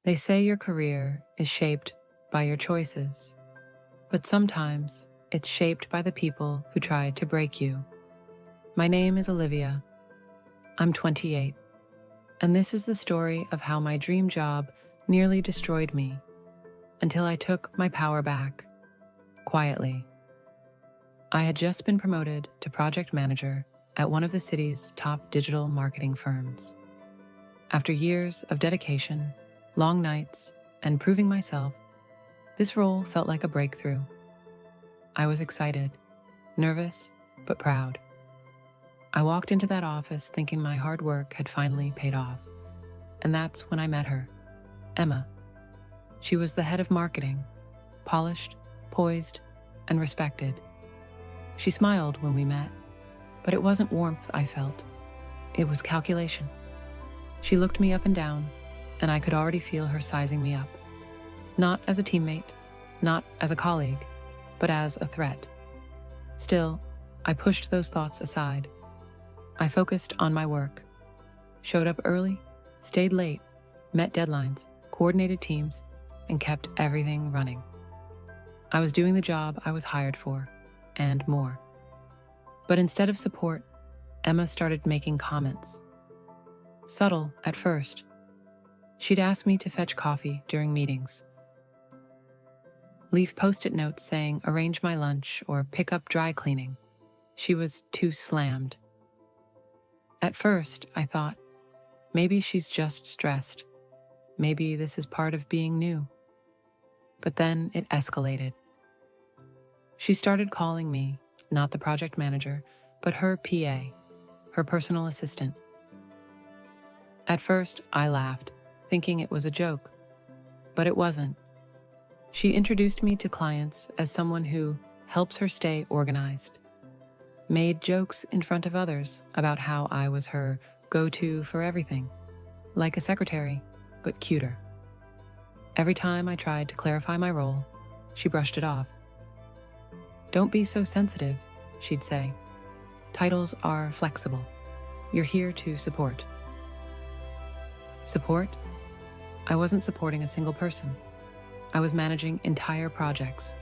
They say your career is shaped by your choices, but sometimes it's shaped by the people who try to break you. My name is Olivia. I'm 28, and this is the story of how my dream job nearly destroyed me until I took my power back, quietly. I had just been promoted to project manager at one of the city's top digital marketing firms. After years of dedication, long nights, and proving myself, this role felt like a breakthrough. I was excited, nervous, but proud. I walked into that office thinking my hard work had finally paid off. And that's when I met her, Emma. She was the head of marketing, polished, poised, and respected. She smiled when we met, but it wasn't warmth I felt. It was calculation. She looked me up and down, and I could already feel her sizing me up. Not as a teammate, not as a colleague, but as a threat. Still, I pushed those thoughts aside. I focused on my work, showed up early, stayed late, met deadlines, coordinated teams, and kept everything running. I was doing the job I was hired for, and more. But instead of support, Emma started making comments. Subtle at first. She'd ask me to fetch coffee during meetings, leave post-it notes saying arrange my lunch or pick up dry cleaning. She was too slammed. At first, I thought, maybe she's just stressed. Maybe this is part of being new. But then it escalated. She started calling me, not the project manager, but her PA, her personal assistant. At first, I laughed, thinking it was a joke, but it wasn't. She introduced me to clients as someone who helps her stay organized, made jokes in front of others about how I was her go-to for everything, like a secretary, but cuter. Every time I tried to clarify my role, she brushed it off. Don't be so sensitive, she'd say. Titles are flexible. You're here to support. Support? I wasn't supporting a single person. I was managing entire projects,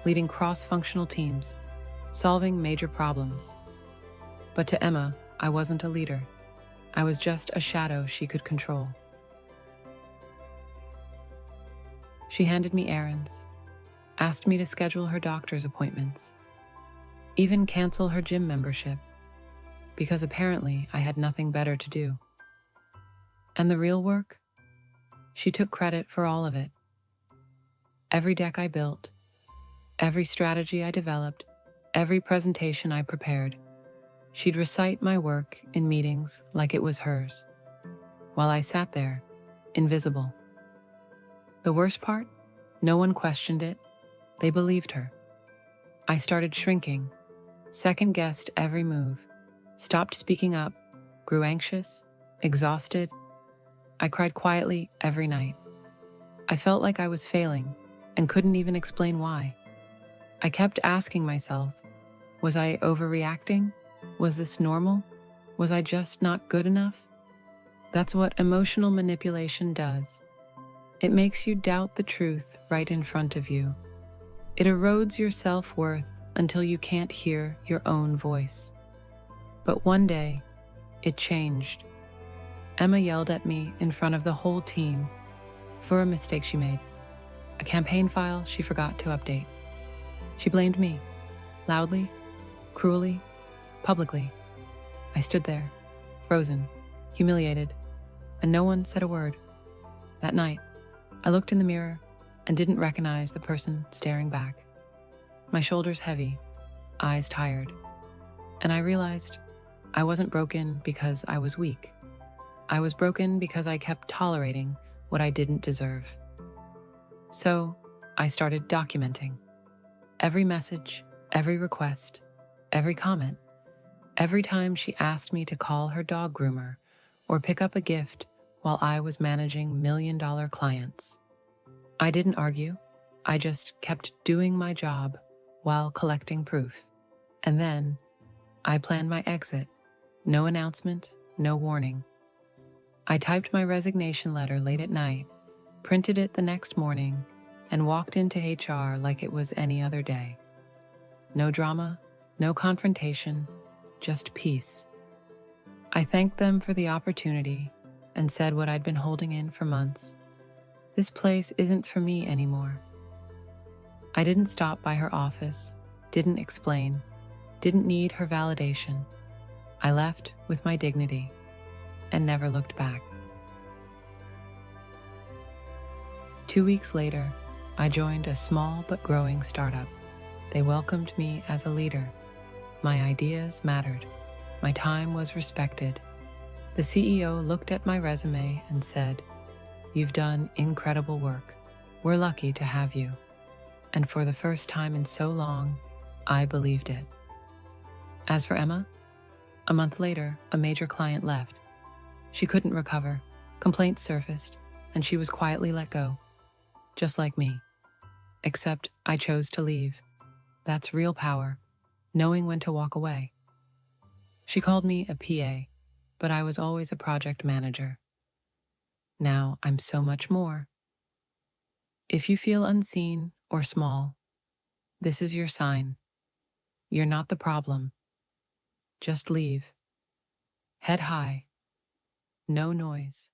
leading cross-functional teams, solving major problems. But to Emma, I wasn't a leader. I was just a shadow she could control. She handed me errands, asked me to schedule her doctor's appointments, even cancel her gym membership, because apparently I had nothing better to do. And the real work? She took credit for all of it. Every deck I built, every strategy I developed, every presentation I prepared, she'd recite my work in meetings like it was hers, while I sat there, invisible. The worst part? No one questioned it. They believed her. I started shrinking, second-guessed every move, stopped speaking up, grew anxious, exhausted. I cried quietly every night. I felt like I was failing and couldn't even explain why. I kept asking myself, was I overreacting? Was this normal? Was I just not good enough? That's what emotional manipulation does. It makes you doubt the truth right in front of you. It erodes your self-worth until you can't hear your own voice. But one day, it changed. Emma yelled at me in front of the whole team for a mistake she made, a campaign file she forgot to update. She blamed me, loudly, cruelly, publicly. I stood there, frozen, humiliated, and no one said a word. That night, I looked in the mirror and didn't recognize the person staring back. My shoulders heavy, eyes tired, and I realized I wasn't broken because I was weak. I was broken because I kept tolerating what I didn't deserve. So I started documenting every message, every request, every comment, every time she asked me to call her dog groomer or pick up a gift while I was managing million-dollar clients. I didn't argue. I just kept doing my job while collecting proof. And then I planned my exit. No announcement, no warning. I typed my resignation letter late at night, printed it the next morning, and walked into HR like it was any other day. No drama, no confrontation, just peace. I thanked them for the opportunity and said what I'd been holding in for months. This place isn't for me anymore. I didn't stop by her office, didn't explain, didn't need her validation. I left with my dignity and never looked back. 2 weeks later, I joined a small but growing startup. They welcomed me as a leader. My ideas mattered. My time was respected. The CEO looked at my resume and said, "You've done incredible work. We're lucky to have you." And for the first time in so long, I believed it. As for Emma, a month later, a major client left. She couldn't recover, complaints surfaced, and she was quietly let go. Just like me. Except I chose to leave. That's real power, knowing when to walk away. She called me a PA, but I was always a project manager. Now I'm so much more. If you feel unseen or small, this is your sign. You're not the problem. Just leave. Head high. No noise.